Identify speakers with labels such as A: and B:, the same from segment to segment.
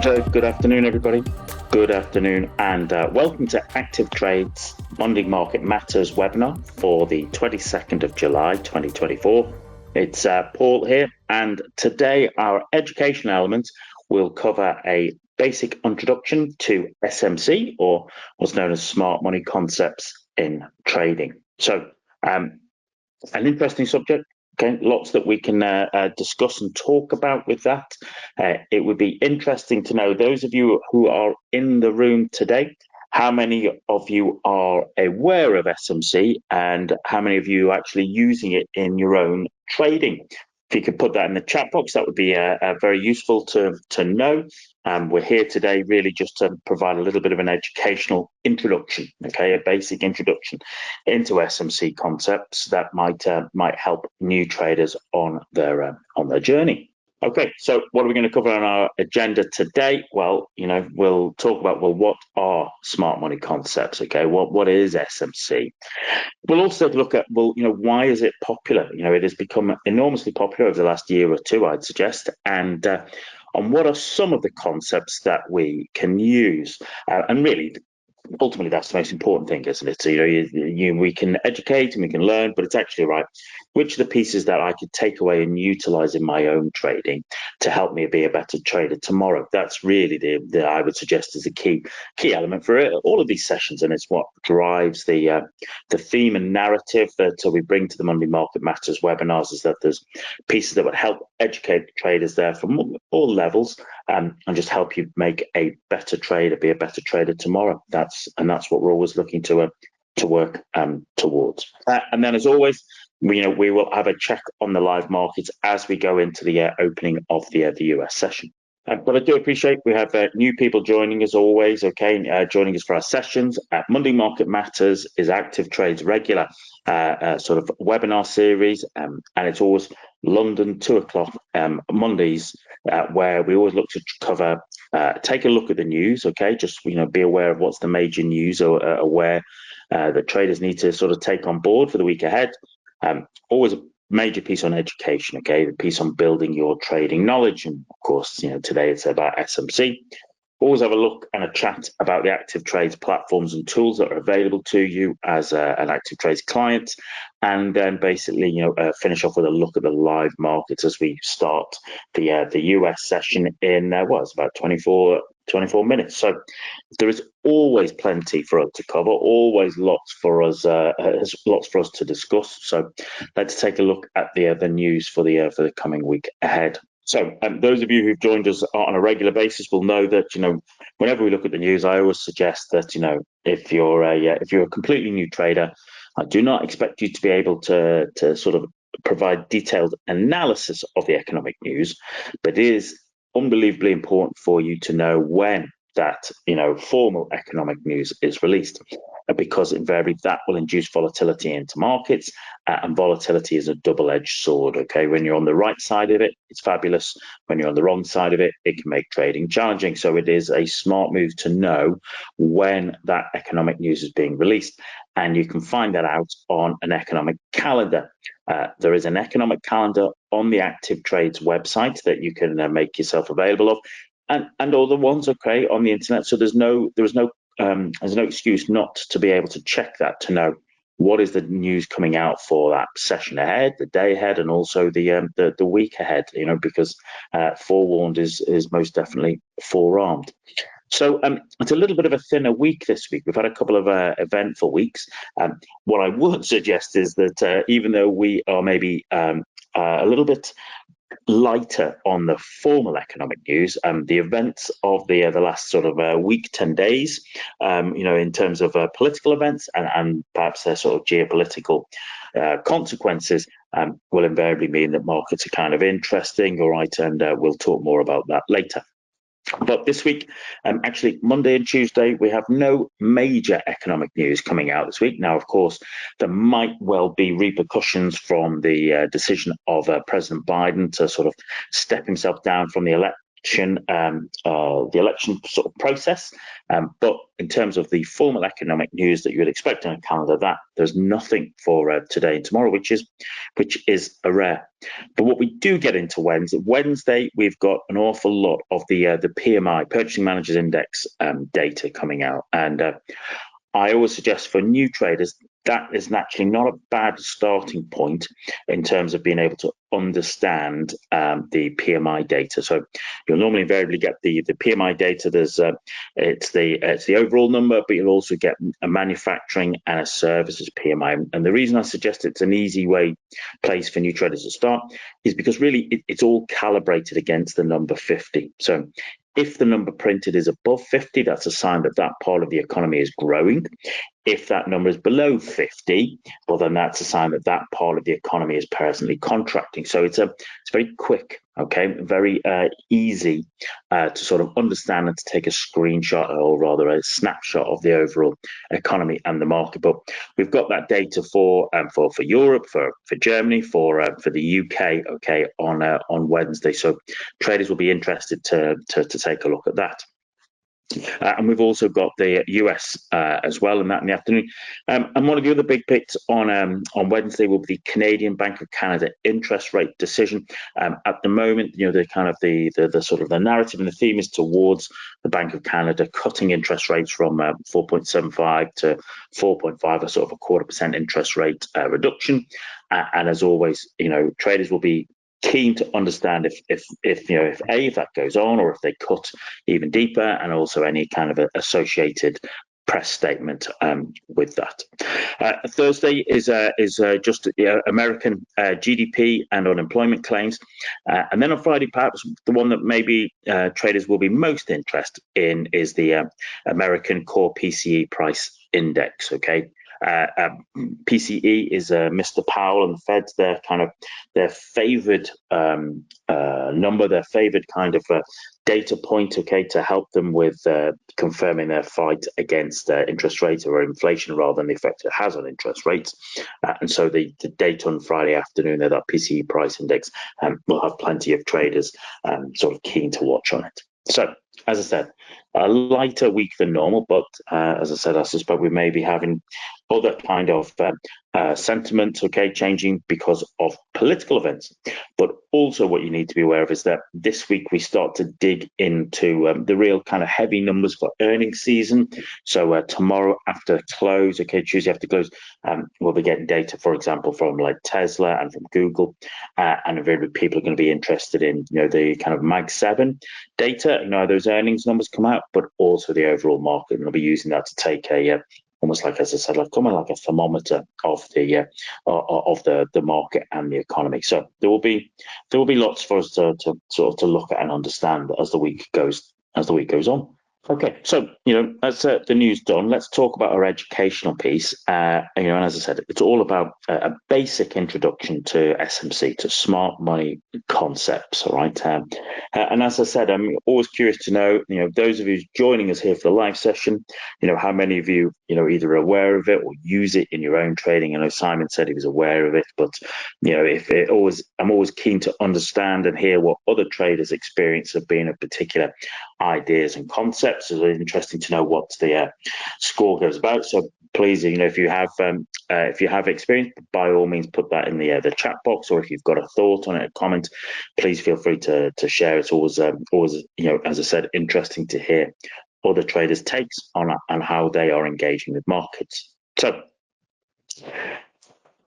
A: Good afternoon, everybody. Good afternoon, and welcome to ActivTrades Monday Market Matters webinar for the 22nd of July 2024. It's Paul here, and today our education element will cover a basic introduction to SMC, or what's known as smart money concepts in trading. So, an interesting subject. Okay, lots that we can discuss and talk about with that. It would be interesting to know, those of you who are in the room today, how many of you are aware of SMC and how many of you are actually using it in your own trading? If you could put that in the chat box, that would be very useful to know. We're here today really just to provide a little bit of an educational introduction, okay, a basic introduction into SMC concepts that might help new traders on their journey. Okay, so what are we going to cover on our agenda today? Well, we'll talk about, what are smart money concepts? Okay, what is SMC? We'll also look at, why is it popular? It has become enormously popular over the last year or two, I'd suggest, and what are some of the concepts that we can use? And really, ultimately, that's the most important thing, isn't it? So, we can educate and we can learn, but it's actually right. Which are the pieces that I could take away and utilize in my own trading to help me be a better trader tomorrow? That's really the I would suggest is the key element for all of these sessions, and it's what drives the theme and narrative that we bring to the Monday Market Matters webinars. Is that there's pieces that would help educate traders there from all levels, and just help you make a better trader, be a better trader tomorrow. That's what we're always looking to work towards. And then, as always, we will have a check on the live markets as we go into the opening of the US session. But I do appreciate we have new people joining as always. Okay, joining us for our sessions. Monday Market Matters is ActivTrades regular sort of webinar series, and it's always London 2:00 Mondays, where we always look to cover, take a look at the news. Okay, just be aware of what's the major news or where the traders need to sort of take on board for the week ahead. Always a major piece on education, okay, the piece on building your trading knowledge, and of course, today it's about SMC. Always have a look and a chat about the ActivTrades platforms and tools that are available to you as an ActivTrades client, and then basically, finish off with a look at the live markets as we start the US session in it's about 24 minutes. So there is always plenty for us to cover, always lots for us to discuss. So let's take a look at the news for the coming week ahead. So those of you who've joined us on a regular basis will know that whenever we look at the news, I always suggest that if you're a completely new trader, I do not expect you to be able to sort of provide detailed analysis of the economic news, but it is unbelievably important for you to know when that formal economic news is released, because invariably that will induce volatility into markets, and volatility is a double-edged sword. Okay, when you're on the right side of it, it's fabulous. When you're on the wrong side of it, it can make trading challenging. So it is a smart move to know when that economic news is being released, and you can find that out on an economic calendar. There is an economic calendar on the ActivTrades website that you can make yourself available of, and all the ones on the internet. So there's no excuse not to be able to check that, to know what is the news coming out for that session ahead, the day ahead, and also the week ahead. Because forewarned is most definitely forearmed. So it's a little bit of a thinner week this week. We've had a couple of eventful weeks. What I would suggest is that even though we are maybe a little bit lighter on the formal economic news, the events of the last sort of week, 10 days, in terms of political events and perhaps their sort of geopolitical consequences, will invariably mean that markets are kind of interesting, all right, and we'll talk more about that later. But this week, actually Monday and Tuesday, we have no major economic news coming out this week. Now, of course, there might well be repercussions from the decision of President Biden to sort of step himself down from the election sort of process. But in terms of the formal economic news that you would expect on a calendar, that there's nothing for today and tomorrow, which is a rare. But what we do get into Wednesday, we've got an awful lot of the PMI, Purchasing Managers Index data coming out, and I always suggest for new traders that is naturally not a bad starting point in terms of being able to understand the PMI data. So you'll normally invariably get the PMI data. There's it's the overall number, but you'll also get a manufacturing and a services PMI. And the reason I suggest it's an easy place for new traders to start is because really it's all calibrated against the number 50. So if the number printed is above 50, that's a sign that that part of the economy is growing. If that number is below 50, well, then that's a sign that that part of the economy is presently contracting. So it's very quick, okay, very easy to sort of understand and to take a screenshot, or rather a snapshot of the overall economy and the market. But we've got that data for Europe, for Germany, for the UK, okay, on Wednesday. So traders will be interested to take a look at that. And we've also got the US as well, and that in the afternoon. And one of the other big picks on Wednesday will be the Canadian Bank of Canada interest rate decision. At the moment, the kind of the sort of the narrative and the theme is towards the Bank of Canada cutting interest rates from 4.75 to 4.5, a sort of a 0.25% interest rate reduction. And as always, traders will be keen to understand if that goes on, or if they cut even deeper, and also any kind of associated press statement with that. Thursday is just American GDP and unemployment claims, and then on Friday, perhaps the one that maybe traders will be most interested in is the American core PCE price index. Okay. PCE is Mr. Powell and the Fed's their favored number, their favored kind of data point, okay, to help them with confirming their fight against interest rates or inflation, rather than the effect it has on interest rates. And so the date on Friday afternoon, that PCE price index will have plenty of traders sort of keen to watch on it. So, as I said, a lighter week than normal, but as I said, I suspect we may be having other kind of sentiment, okay, changing because of political events. But also what you need to be aware of is that this week we start to dig into the real kind of heavy numbers for earnings season. So tomorrow after close, okay, Tuesday after close, we'll be getting data, for example, from like Tesla and from Google, and very people are going to be interested in, the kind of Mag 7 data, those earnings numbers come out, but also the overall market, and they'll be using that to take a almost like, as I said, like a thermometer of the market and the economy. So there will be lots for us to look at and understand as the week goes on. Okay, so that's the news done. Let's talk about our educational piece. And as I said, it's all about a basic introduction to SMC, to smart money concepts. All right, and as I said, I'm always curious to know, those of you joining us here for the live session, how many of you, either aware of it or use it in your own trading. I know Simon said he was aware of it, but I'm always keen to understand and hear what other traders' experience have been of particular ideas and concepts. It's interesting to know what the score goes about. So please, if you have experience, by all means put that in the chat box, or if you've got a thought on it, a comment, please feel free to share. It's always as I said, interesting to hear other traders' takes on how they are engaging with markets. So,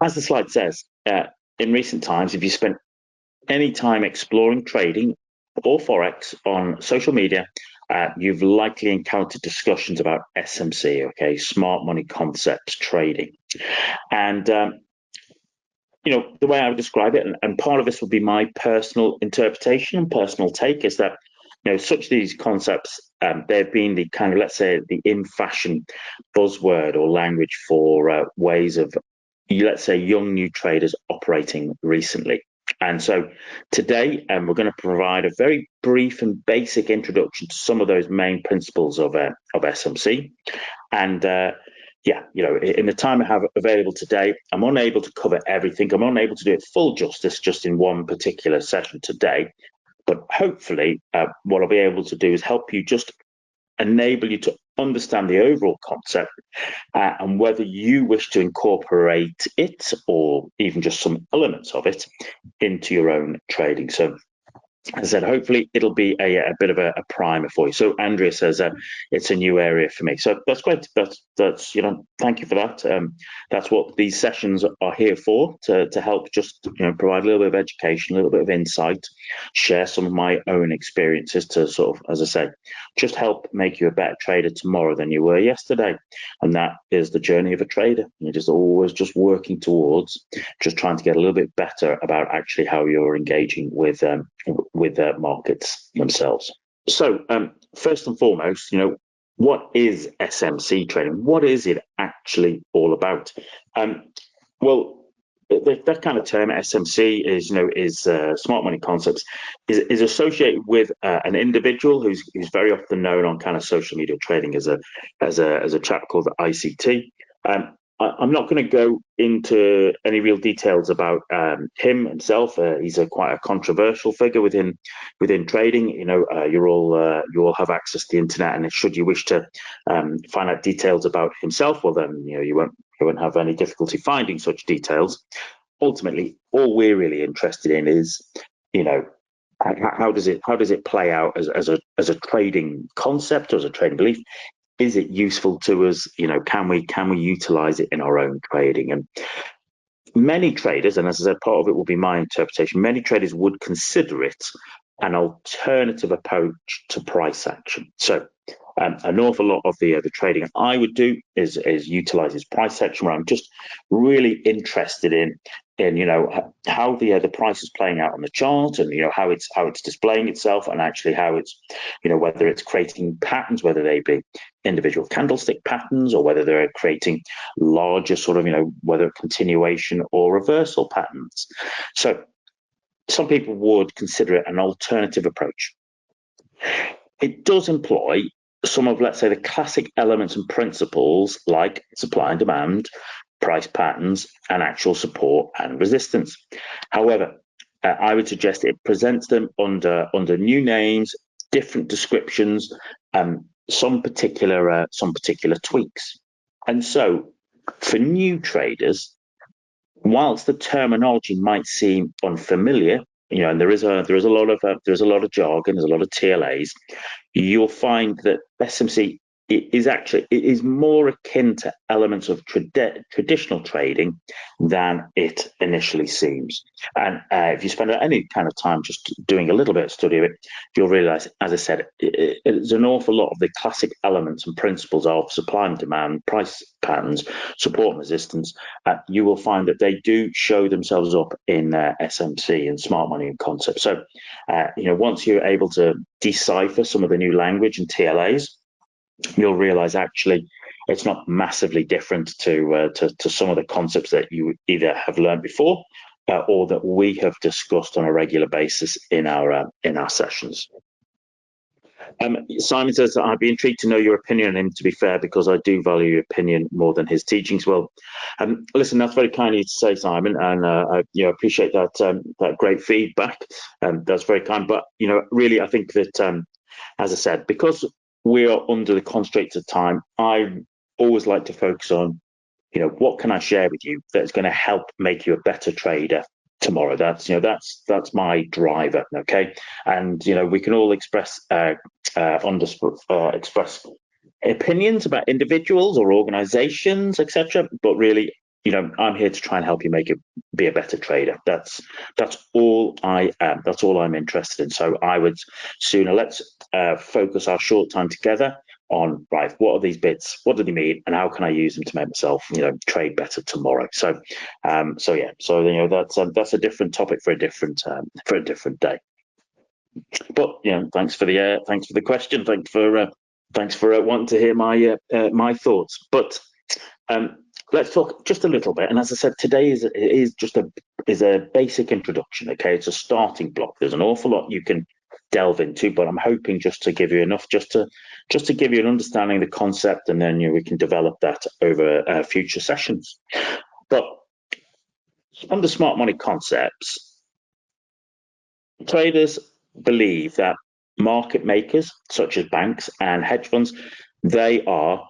A: as the slide says, in recent times, if you spent any time exploring trading or Forex on social media, you've likely encountered discussions about SMC, okay, smart money concepts trading. And, the way I would describe it, and part of this would be my personal interpretation and personal take, is that, such these concepts, they've been the kind of, let's say, the in-fashion buzzword or language for ways of, let's say, young new traders operating recently. And so today, we're going to provide a very brief and basic introduction to some of those main principles of SMC. And in the time I have available today, I'm unable to cover everything. I'm unable to do it full justice just in one particular session today. But hopefully, what I'll be able to do is help you, just enable you to understand the overall concept, and whether you wish to incorporate it or even just some elements of it into your own trading. So, as I said, hopefully it'll be a bit of a primer for you. So Andrea says it's a new area for me. So that's great. That's thank you for that. That's what these sessions are here for, to help just provide a little bit of education, a little bit of insight, share some of my own experiences to sort of, as I say, just help make you a better trader tomorrow than you were yesterday. And that is the journey of a trader. You're just always just working towards just trying to get a little bit better about actually how you're engaging with markets themselves. So first and foremost, what is SMC trading? What is it actually all about? Well, that kind of term SMC is smart money concepts, is associated with an individual who's very often known on kind of social media trading as a chap called ICT. I'm not going to go into any real details about him himself. He's quite a controversial figure within trading. You all have access to the internet, and should you wish to find out details about himself, well then you won't have any difficulty finding such details. Ultimately, all we're really interested in is how does it play out as a trading concept or as a trading belief. Is it useful to us? Can we utilize it in our own trading? And many traders, and as I said, part of it will be my interpretation, many traders would consider it an alternative approach to price action. So an awful lot of the trading I would do is utilize this price action, where I'm just really interested in how the price is playing out on the chart, and how it's displaying itself, and actually how it's whether it's creating patterns, whether they be individual candlestick patterns, or whether they're creating larger sort of whether continuation or reversal patterns. So some people would consider it an alternative approach. It does employ some of, let's say, the classic elements and principles like supply and demand, price patterns, and actual support and resistance. However, I would suggest it presents them under new names, different descriptions, some particular tweaks. And so, for new traders, whilst the terminology might seem unfamiliar, and there is a lot of jargon, there's a lot of TLAs, you'll find that SMC is more akin to elements of traditional trading than it initially seems. And if you spend any kind of time just doing a little bit of study of it, you'll realize, as I said, it's an awful lot of the classic elements and principles of supply and demand, price patterns, support and resistance. You will find that they do show themselves up in SMC and smart money concepts. So, once you're able to decipher some of the new language and TLAs, you'll realize actually it's not massively different to some of the concepts that you either have learned before or that we have discussed on a regular basis in our sessions. Simon says, I'd be intrigued to know your opinion on him, to be fair, because I do value your opinion more than his teachings. Well, listen, that's very kind of you to say, Simon, and I appreciate that great feedback. That's very kind. But, really, I think that, as I said, because we are under the constraints of time, I always like to focus on, what can I share with you that's going to help make you a better trader tomorrow. That's my driver. Okay, and we can all express express opinions about individuals or organizations, etc. But really, I'm here to try and help you be a better trader. That's all I am. That's all I'm interested in. So I would sooner let's focus our short time together on, right, what are these bits, what do they mean, and how can I use them to make myself trade better tomorrow. So that's a different topic for a different day. But thanks for the question. Thanks for wanting to hear my thoughts. But let's talk just a little bit. And as I said, today is just a basic introduction. Okay, it's a starting block. There's an awful lot you can delve into, but I'm hoping just to give you enough, just to give you an understanding of the concept, and then we can develop that over future sessions. But under smart money concepts, traders believe that market makers such as banks and hedge funds, they are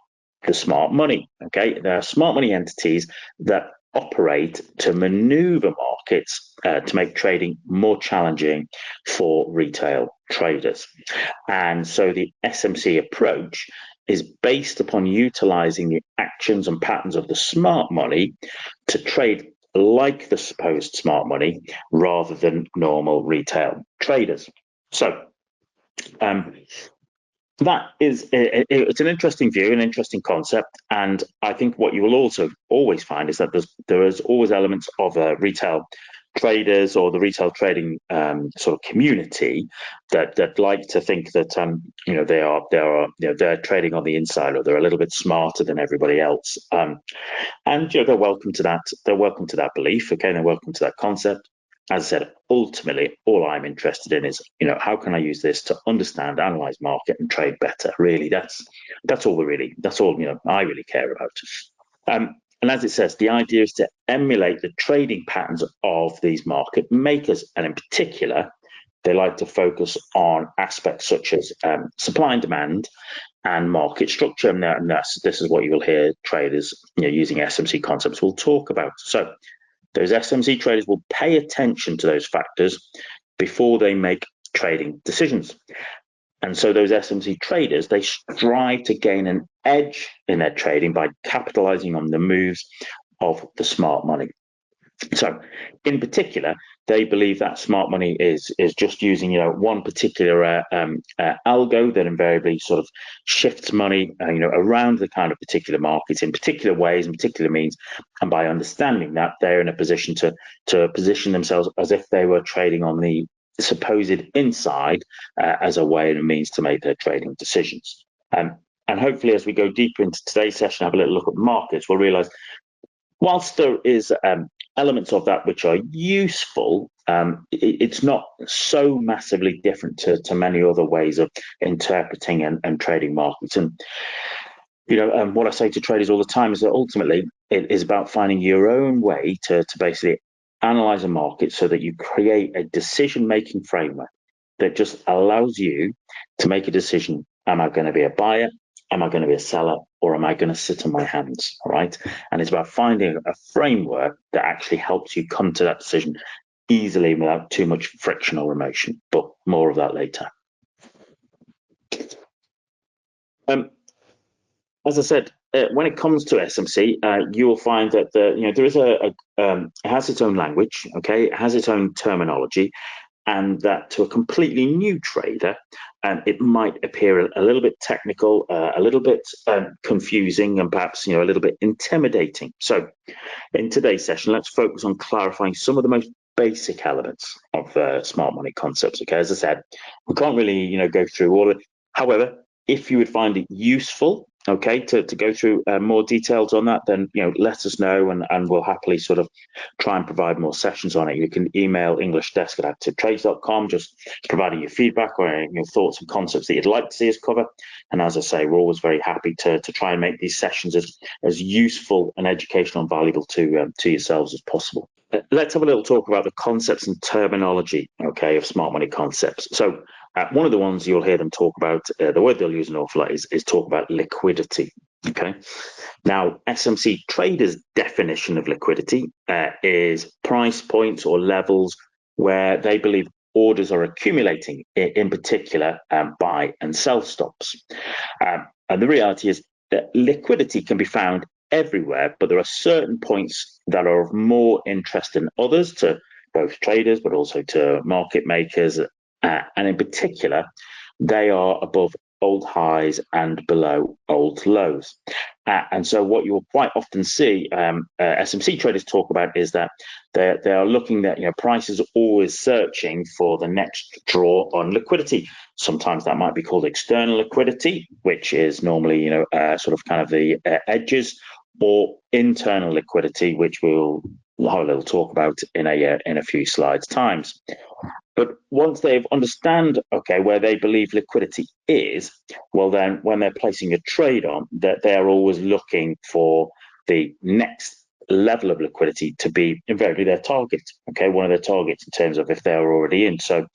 A: the smart money. Okay, they are smart money entities that operate to maneuver markets to make trading more challenging for retail traders. And so the SMC approach is based upon utilizing the actions and patterns of the smart money to trade like the supposed smart money rather than normal retail traders. So that is, it's an interesting view, an interesting concept, and I think what you will also always find is that there is always elements of retail traders or the retail trading sort of community that like to think that they're trading on the inside, or they're a little bit smarter than everybody else, and they're welcome to that. They're welcome to that belief. Okay, they're welcome to that concept. As I said, ultimately, all I'm interested in is, how can I use this to understand, analyze market, and trade better? Really, that's all I really care about. And as it says, the idea is to emulate the trading patterns of these market makers, and in particular, they like to focus on aspects such as supply and demand and market structure. And this is what you will hear traders, using SMC concepts, will talk about. So those SMC traders will pay attention to those factors before they make trading decisions. And so those SMC traders, they strive to gain an edge in their trading by capitalizing on the moves of the smart money. So in particular, they believe that smart money is just using one particular algo that invariably sort of shifts money around the kind of particular markets in particular ways and particular means, and by understanding that, they're in a position to position themselves as if they were trading on the supposed inside as a way and a means to make their trading decisions. And hopefully, as we go deeper into today's session, have a little look at markets, we'll realize whilst there is elements of that which are useful, it's not so massively different to many other ways of interpreting and trading markets. And what I say to traders all the time is that ultimately it is about finding your own way to basically analyze a market so that you create a decision-making framework that just allows you to make a decision. Am I going to be a buyer? Am I going to be a seller, or am I going to sit on my hands? All right. And it's about finding a framework that actually helps you come to that decision easily without too much friction or emotion. But more of that later. As I said, when it comes to SMC, you will find that there is it has its own language. Okay, it has its own terminology. And that to a completely new trader, it might appear a little bit technical, a little bit confusing, and perhaps a little bit intimidating. So, in today's session, let's focus on clarifying some of the most basic elements of smart money concepts. Okay, as I said, we can't really go through all of it. However, if you would find it useful, okay, to go through more details on that, then let us know, and we'll happily sort of try and provide more sessions on it. You can email englishdesk@activetrades.com, just providing your feedback or your thoughts and concepts that you'd like to see us cover. And as I say, we're always very happy to try and make these sessions as useful and educational and valuable to yourselves as possible. Let's have a little talk about the concepts and terminology, okay, of smart money concepts. So one of the ones you'll hear them talk about, the word they'll use an awful lot is talk about liquidity. Okay. Now, SMC traders' definition of liquidity is price points or levels where they believe orders are accumulating, in particular buy and sell stops. And the reality is that liquidity can be found everywhere, but there are certain points that are of more interest than others to both traders, but also to market makers. And in particular, they are above old highs and below old lows. And so what you will quite often see SMC traders talk about is that they are looking at, prices are always searching for the next draw on liquidity. Sometimes that might be called external liquidity, which is normally, sort of kind of the edges, or internal liquidity, which we'll have a little talk about in a few slides' times. But once they've understand, okay, where they believe liquidity is, well, then when they're placing a trade on, that they are always looking for the next level of liquidity to be invariably their target. Okay, one of their targets in terms of if they are already in. So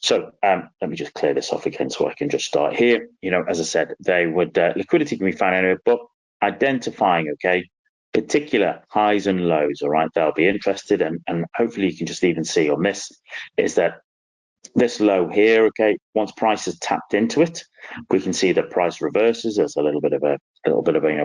A: So let me just clear this off again so I can just start here. As I said, they would liquidity can be found anywhere, but identifying, okay, particular highs and lows, all right, they'll be interested, and hopefully you can just even see on this is that this low here, okay, once price has tapped into it, we can see that price reverses. There's a little bit of a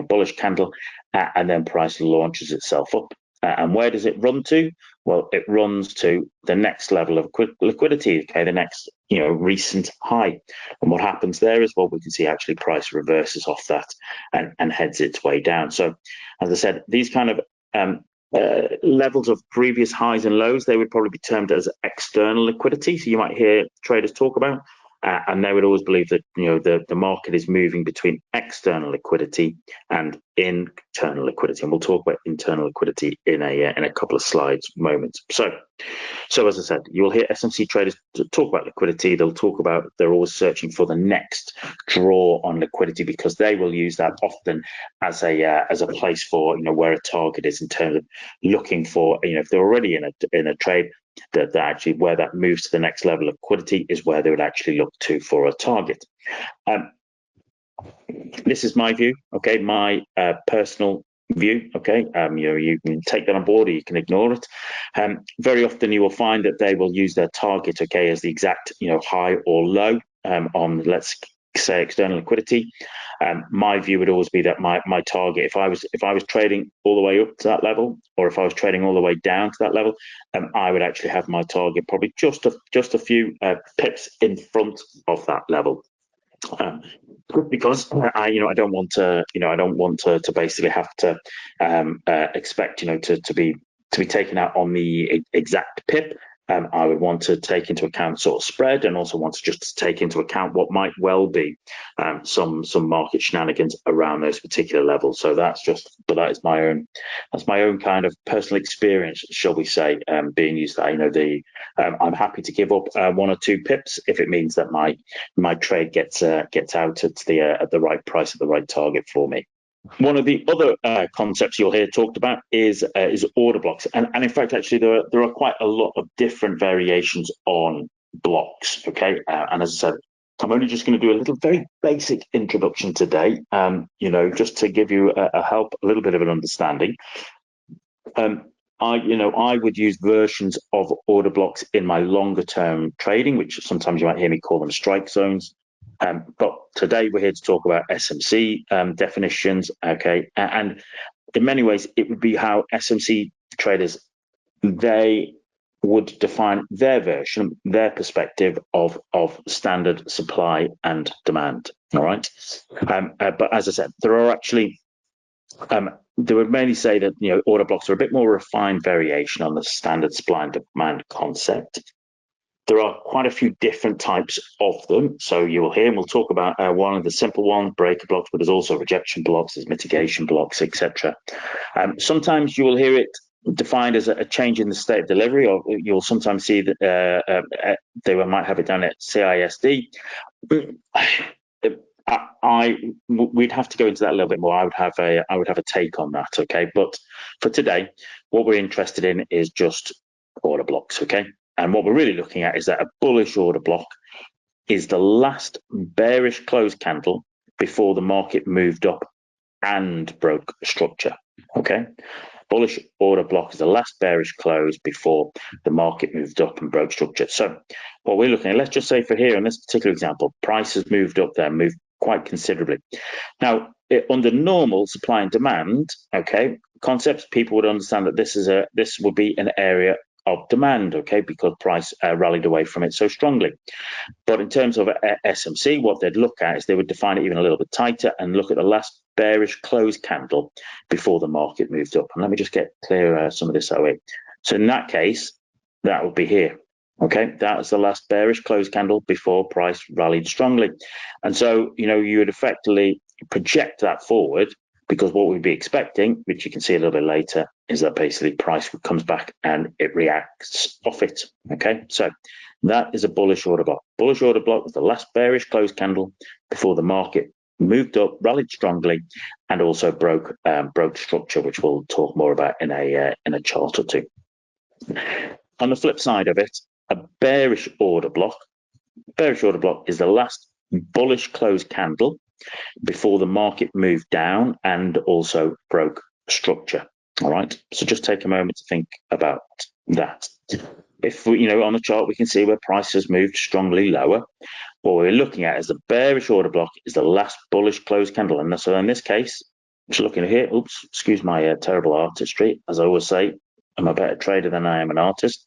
A: bullish candle, and then price launches itself up. And where does it run to? Well, it runs to the next level of liquidity, okay, the next recent high. And what happens there is, well, we can see actually price reverses off that and heads its way down. So, as I said, these kind of levels of previous highs and lows, they would probably be termed as external liquidity. So you might hear traders talk about, and they would always believe that the market is moving between external liquidity and internal liquidity, and we'll talk about internal liquidity in a couple of slides moments. So as I said, you'll hear SMC traders talk about liquidity. They'll talk about they're always searching for the next draw on liquidity, because they will use that often as a place for where a target is in terms of looking for if they're already in a trade, that actually where that moves to the next level of liquidity is where they would actually look to for a target. This is my view, okay, my personal view, okay. You can take that on board or you can ignore it. Very often you will find that they will use their target, okay, as the exact high or low on, let's say, external liquidity. My view would always be that my target, if I was trading all the way up to that level, or if I was trading all the way down to that level, I would actually have my target probably just a few pips in front of that level. Because I don't want to basically have to expect to be taken out on the exact pip. I would want to take into account sort of spread, and also want to just take into account what might well be some market shenanigans around those particular levels. So that is my own kind of personal experience, shall we say, being used that I'm happy to give up 1 or 2 pips if it means that my trade gets out at the right price at the right target for me. One of the other concepts you'll hear talked about is order blocks, and in fact, actually, there are quite a lot of different variations on blocks. Okay, and as I said, I'm only just going to do a little very basic introduction today. Just to give you a little bit of an understanding. I would use versions of order blocks in my longer term trading, which sometimes you might hear me call them strike zones. But today we're here to talk about SMC definitions, okay? And in many ways, it would be how SMC traders, they would define their version, their perspective of standard supply and demand, all right? But as I said, there are actually, they would mainly say that order blocks are a bit more refined variation on the standard supply and demand concept. There are quite a few different types of them. So you will hear, and we'll talk about one of the simple ones, breaker blocks, but there's also rejection blocks, there's mitigation blocks, etc. Sometimes you will hear it defined as a change in the state of delivery, or you'll sometimes see that they might have it down at CISD. We'd have to go into that a little bit more. I would have a take on that, okay? But for today, what we're interested in is just order blocks, okay? And what we're really looking at is that a bullish order block is the last bearish close candle before the market moved up and broke structure, okay? Bullish order block is the last bearish close before the market moved up and broke structure. So what we're looking at, let's just say for here in this particular example, price has moved up there, moved quite considerably. Now, under normal supply and demand, okay, concepts, people would understand that this would be an area of demand, okay, because price rallied away from it so strongly. But in terms of SMC, what they'd look at is they would define it even a little bit tighter and look at the last bearish close candle before the market moved up. And let me just get clear some of this away. So in that case, that would be here. Okay, that was the last bearish close candle before price rallied strongly. And so, you would effectively project that forward, because what we'd be expecting, which you can see a little bit later, is that basically price comes back and it reacts off it. Okay, so that is a bullish order block. Bullish order block was the last bearish close candle before the market moved up, rallied strongly, and also broke structure, which we'll talk more about in a chart or two. On the flip side of it, a bearish order block bearish order block is the last bullish close candle before the market moved down and also broke structure. All right, so just take a moment to think about that. If we, on the chart, we can see where price has moved strongly lower. What we're looking at is the bearish order block is the last bullish close candle. And so in this case, just looking at here, oops, excuse my terrible artistry. As I always say, I'm a better trader than I am an artist.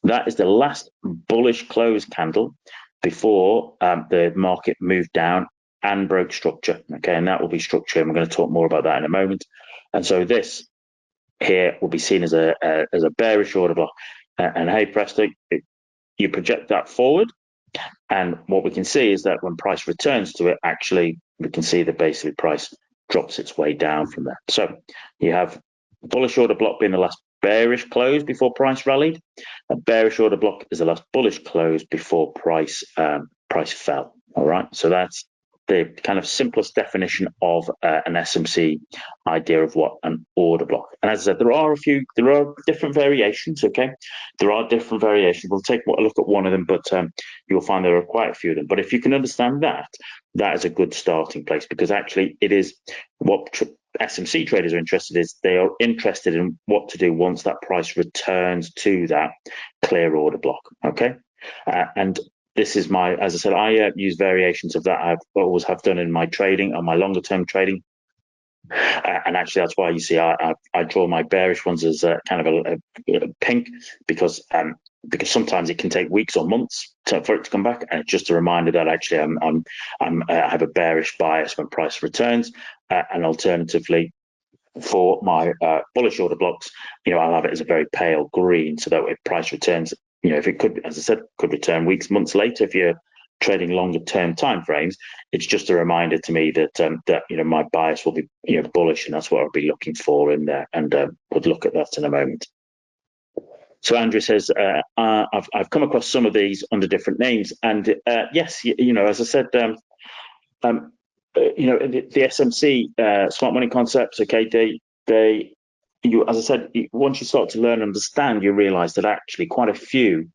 A: That is the last bullish close candle before the market moved down and broke structure. Okay, and that will be structure. And we're going to talk more about that in a moment. And so this here will be seen as a bearish order block. And hey, presto, you project that forward. And what we can see is that when price returns to it, actually, we can see that basically price drops its way down from there. So you have bullish order block being the last bearish close before price rallied. A bearish order block is the last bullish close before price fell. All right, so that's the kind of simplest definition of an SMC idea of what an order block. And as I said, there are different variations. Okay, there are different variations. We'll take a look at one of them, but you'll find there are quite a few of them. But if you can understand that, that is a good starting place, because actually it is what SMC traders are interested in. They are interested in what to do once that price returns to that clear order block. Okay, and this is as I said, I use variations of that. I've always have done in my trading, on my longer term trading. And actually, that's why you see I draw my bearish ones as kind of a pink, because sometimes it can take weeks or months for it to come back, and it's just a reminder that actually I have a bearish bias when price returns, and alternatively, for my bullish order blocks, I'll have it as a very pale green, so that if price returns, if it could, as I said, could return weeks, months later, if you're trading longer term time frames, it's just a reminder to me that my bias will be bullish, and that's what I'll be looking for in there, and we'll look at that in a moment. So Andrew says, I've come across some of these under different names, and yes, as I said, the SMC smart money concepts, okay, as I said, once you start to learn and understand, you realize that actually quite a few,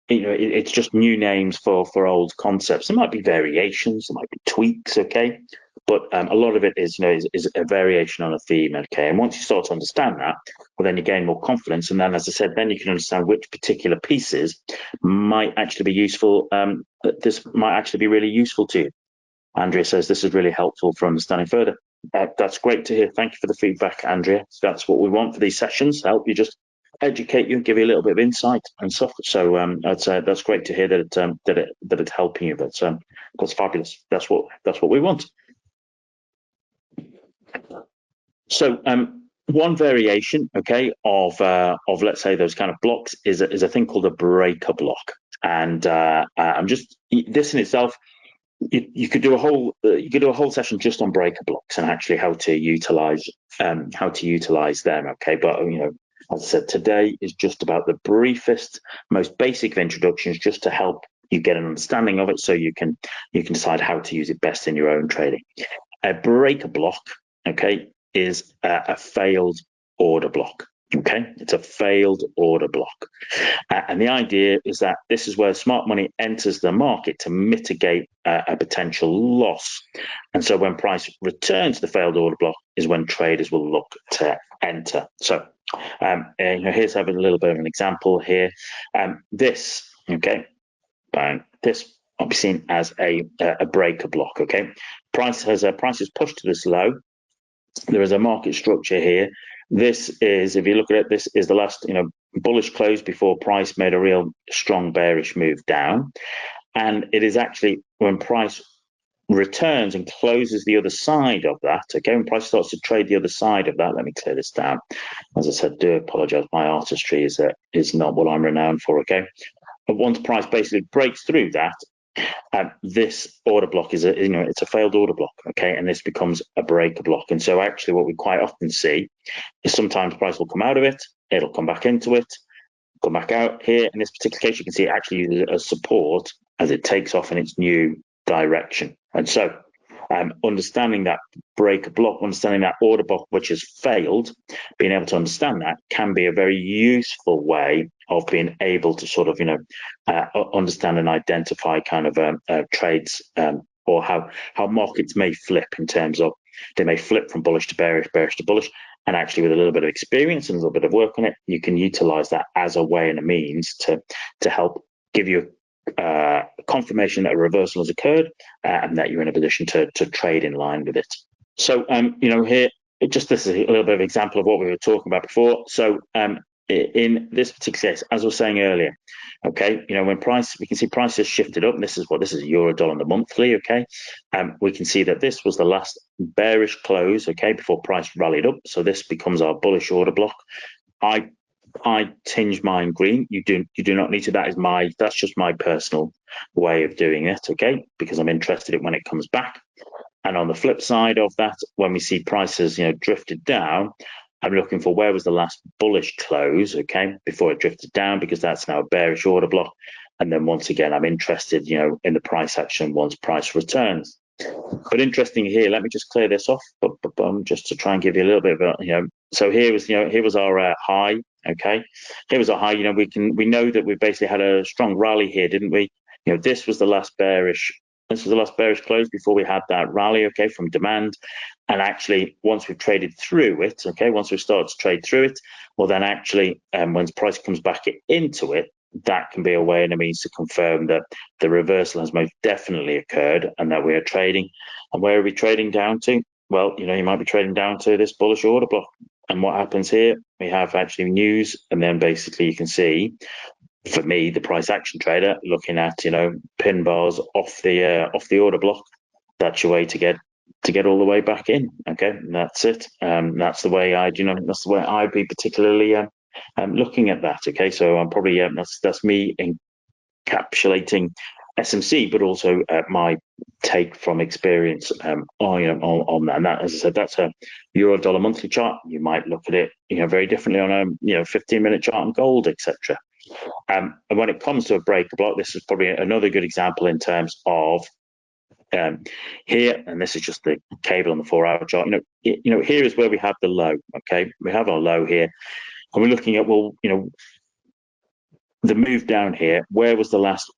A: it's just new names for old concepts. There might be variations, there might be tweaks, okay, but a lot of it is a variation on a theme, okay. And once you start to understand that, well, then you gain more confidence, and then, as I said, then you can understand which particular pieces might actually be useful. This might actually be really useful to you. Andrea says this is really helpful for understanding further. That's great to hear. Thank you for the feedback, Andrea. That's what we want for these sessions, to help you, just educate you and give you a little bit of insight and stuff. So that's great to hear that it's helping you. That's fabulous. That's what we want. So one variation, okay, of let's say those kind of blocks is a thing called a breaker block, and I'm just, this in itself, you could do a whole session just on breaker blocks and actually how to utilize them, okay. But as I said, today is just about the briefest, most basic of introductions, just to help you get an understanding of it, so you can decide how to use it best in your own trading. A breaker block, okay, is a failed order block. Okay, it's a failed order block. And the idea is that this is where smart money enters the market to mitigate a potential loss. And so when price returns to the failed order block is when traders will look to enter. So here's having a little bit of an example here. This, okay, this will be seen as a breaker block, okay. Price is pushed to this low. There is a market structure here. This is, if you look at it, this is the last bullish close before price made a real strong bearish move down. And it is actually when price returns and closes the other side of that, okay, when price starts to trade the other side of that, let me clear this down. As I said, do apologize, my artistry is not what I'm renowned for, okay. But once price basically breaks through that, this order block is it's a failed order block, okay, and this becomes a breaker block. And so actually what we quite often see is sometimes price will come out of it, it'll come back into it, come back out. Here in this particular case, you can see it actually uses it as support as it takes off in its new direction. And so understanding that break block, understanding that order block which has failed, being able to understand that can be a very useful way of being able to sort of, understand and identify kind of trades, or how markets may flip in terms of they may flip from bullish to bearish, bearish to bullish. And actually, with a little bit of experience and a little bit of work on it, you can utilize that as a way and a means to help give you confirmation that a reversal has occurred, and that you're in a position to trade in line with it. So, here, just this is a little bit of example of what we were talking about before. So, in this particular case, as I was saying earlier, okay, when we can see prices shifted up. And this is euro dollar on the monthly, okay. We can see that this was the last bearish close, okay, before price rallied up. So this becomes our bullish order block. I tinge mine green. You do not need to. That's just my personal way of doing it, okay, because I'm interested in when it comes back. And on the flip side of that, when we see prices, drifted down, I'm looking for where was the last bullish close, okay, before it drifted down, because that's now a bearish order block. And then once again, I'm interested, in the price action once price returns. But interesting here, let me just clear this off, just to try and give you a little bit of, so here was our high, okay. Here was our high. We know that we basically had a strong rally here, didn't we? This was the last bearish. This was the last bearish close before we had that rally, okay, from demand. And actually, once we've traded through it, okay, once we've started to trade through it, well, then actually, when price comes back into it, that can be a way and a means to confirm that the reversal has most definitely occurred and that we are trading. And where are we trading down to? Well, you might be trading down to this bullish order block. And what happens here? We have actually news, and then basically you can see, for me, the price action trader, looking at pin bars off the order block. That's your way to get all the way back in. Okay, and that's it. That's the way that's the way I'd be particularly looking at that. Okay, so I'm probably that's me encapsulating SMC, but also my take from experience on that. And that, as I said, that's a euro dollar monthly chart. You might look at it very differently on a 15-minute chart on gold, etc. And when it comes to a break block, this is probably another good example in terms of here, and this is just the cable on the 4-hour chart. Here is where we have the low. Okay, we have our low here, and we're looking at, well, the move down here. Where was the last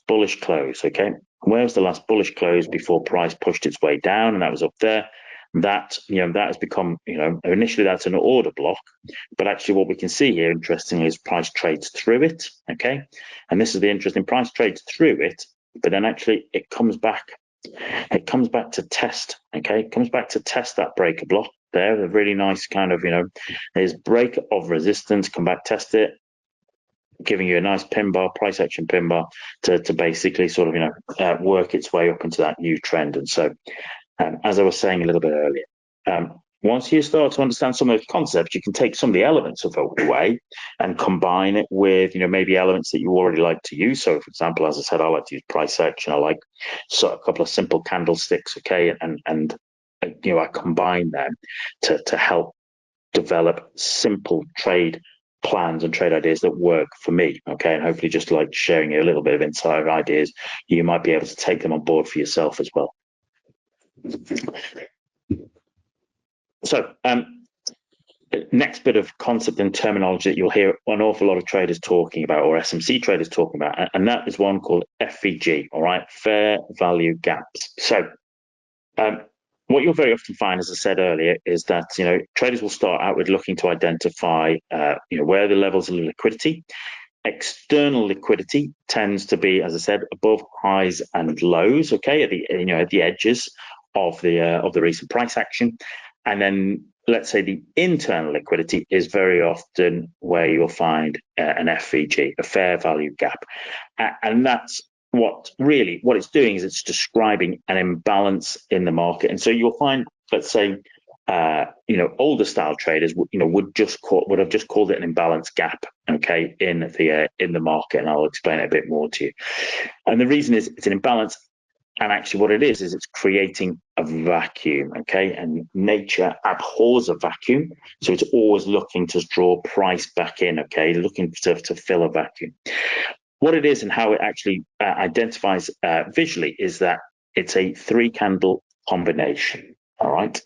A: bullish close? Okay, where was the last bullish close before price pushed its way down, and that was up there. That that has become initially that's an order block, but actually what we can see here, interestingly, is price trades through it. Okay, and this is the interesting, price trades through it, but then actually it comes back to test. Okay, it comes back to test that breaker block there. A really nice kind of there's break of resistance, come back, test it, giving you a nice pin bar, price action pin bar, to basically sort of work its way up into that new trend. And so as I was saying a little bit earlier, once you start to understand some of those concepts, you can take some of the elements of it away and combine it with, maybe elements that you already like to use. So, for example, as I said, I like to use price action. I like a couple of simple candlesticks, okay, and I combine them to help develop simple trade plans and trade ideas that work for me, okay, and hopefully just like sharing a little bit of insider ideas, you might be able to take them on board for yourself as well. So, next bit of concept and terminology that you'll hear an awful lot of traders talking about, or SMC traders talking about, and that is one called FVG, all right, fair value gaps. So, what you'll very often find, as I said earlier, is that traders will start out with looking to identify where are the levels of liquidity. External liquidity tends to be, as I said, above highs and lows, okay, at the edges of the recent price action. And then let's say the internal liquidity is very often where you'll find an FVG, a fair value gap. And that's what it's doing is it's describing an imbalance in the market. And so you'll find, let's say, older style traders would have just called it an imbalance gap, okay, in the market. And I'll explain it a bit more to you. And the reason is it's an imbalance. And actually what it is it's creating a vacuum, okay? And nature abhors a vacuum. So it's always looking to draw price back in, okay? Looking to fill a vacuum. What it is and how it actually identifies visually is that it's a 3-candle combination. All right.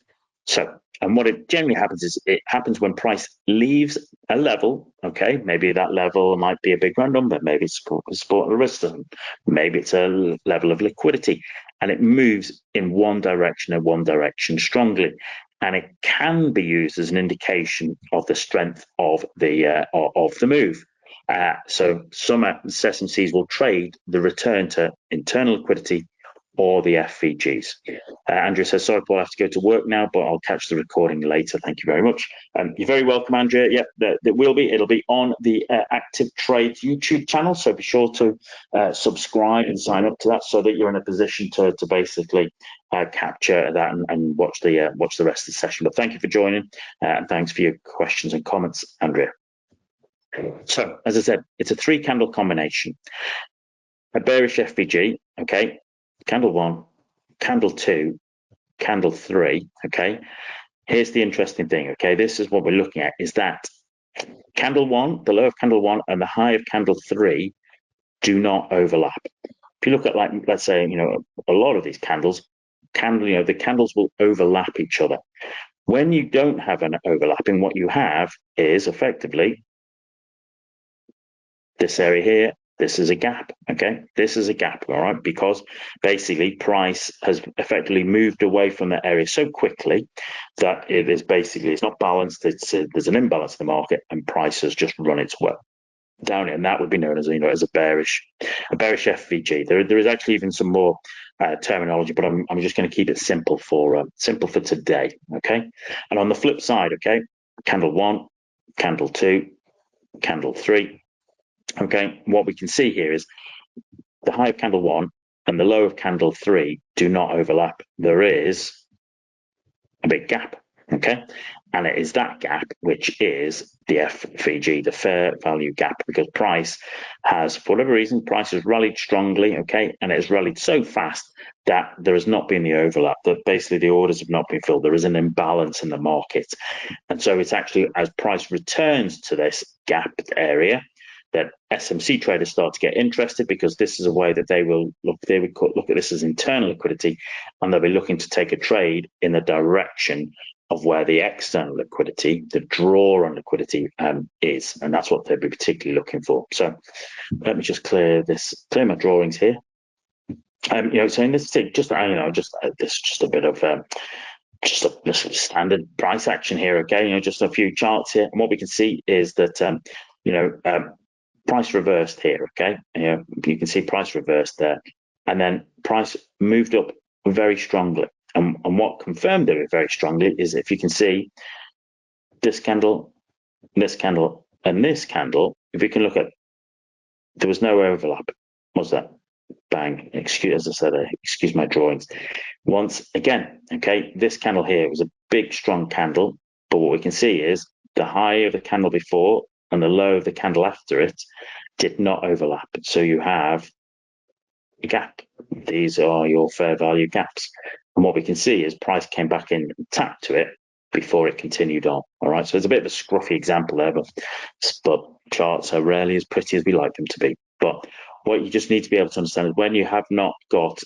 A: So, and what it generally happens is it happens when price leaves a level. Okay, maybe that level might be a big round number, maybe it's support or resistance, maybe it's a level of liquidity, and it moves in one direction and one direction strongly. And it can be used as an indication of the strength of the move. So some SMCs will trade the return to internal liquidity or the FVGs. Andrea says, sorry, Paul, I have to go to work now, but I'll catch the recording later. Thank you very much. You're very welcome, Andrea. Yep, it'll be on the ActivTrades YouTube channel. So be sure to subscribe and sign up to that so that you're in a position to basically capture that and watch the rest of the session. But thank you for joining and thanks for your questions and comments, Andrea. So, as I said, it's a 3-candle combination. A bearish FVG, okay, candle 1, candle 2, candle 3, okay. Here's the interesting thing, okay, this is what we're looking at, is that candle 1, the low of candle 1 and the high of candle 3 do not overlap. If you look at, like, let's say, a lot of these candles, the candles will overlap each other. When you don't have an overlapping, what you have is effectively this area here, this is a gap, okay? This is a gap, all right? Because basically price has effectively moved away from that area so quickly that it's not balanced, there's an imbalance in the market and price has just run its way down it, and that would be known as as a bearish FVG. There is actually even some more terminology, but I'm just going to keep it simple for today, okay? And on the flip side, okay, candle 1, candle 2, candle 3. Okay, what we can see here is the high of candle 1 and the low of candle 3 do not overlap. There is a big gap, okay? And it is that gap which is the FVG, the fair value gap, because price has, for whatever reason, price has rallied strongly, okay? And it has rallied so fast that there has not been the overlap, that basically the orders have not been filled. There is an imbalance in the market. And so it's actually, as price returns to this gap area, that SMC traders start to get interested, because this is a way that they would look at this as internal liquidity, and they'll be looking to take a trade in the direction of where the external liquidity, the draw on liquidity, is, and that's what they'll be particularly looking for. So let me just clear my drawings here. So in this just a bit of just a standard price action here, okay? Just a few charts here, and what we can see is that price reversed here, okay? You can see price reversed there, and then price moved up very strongly. And what confirmed it very strongly is, if you can see this candle, and this candle, if you can look at, there was no overlap. What's that? Bang. Excuse my drawings. Once again, okay, this candle here was a big, strong candle, but what we can see is the high of the candle before and the low of the candle after it did not overlap. So you have a gap. These are your fair value gaps. And what we can see is price came back in and tapped to it before it continued on. All right, so it's a bit of a scruffy example there, but charts are rarely as pretty as we like them to be. But what you just need to be able to understand is, when you have not got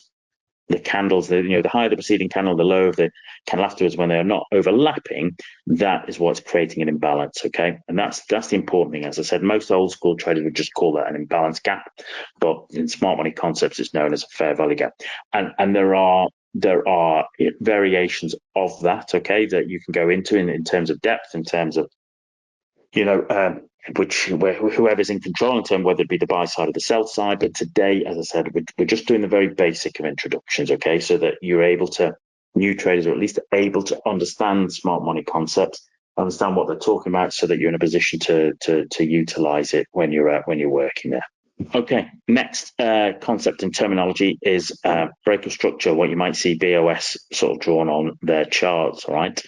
A: the candles, the higher the preceding candle, the lower of the candle afterwards, when they are not overlapping, that is what's creating an imbalance, okay? And that's the important thing. As I said, most old school traders would just call that an imbalance gap, but in smart money concepts, it's known as a fair value gap. And there are variations of that, okay, that you can go into in terms of depth, in terms of whoever's in control, in terms of whether it be the buy side or the sell side. But today, as I said, we're just doing the very basic of introductions, okay, so that new traders are at least able to understand smart money concepts, understand what they're talking about, so that you're in a position to utilize it when you're working there. Okay, next concept and terminology is breaker structure, what you might see BOS sort of drawn on their charts, all right?